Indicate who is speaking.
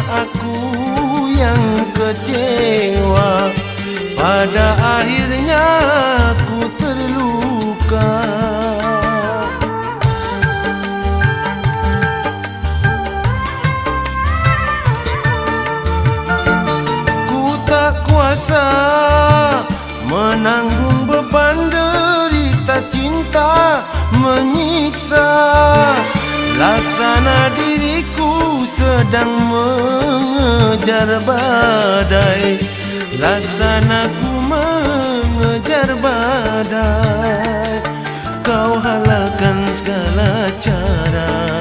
Speaker 1: aku yang kecewa. Pada akhirnya aku terluka. Ku tak kuasa menanggung beban derita cinta menyiksa. Laksana diriku sedang mengejar badai. Laksana ku mengejar badai. Kau halalkan segala cara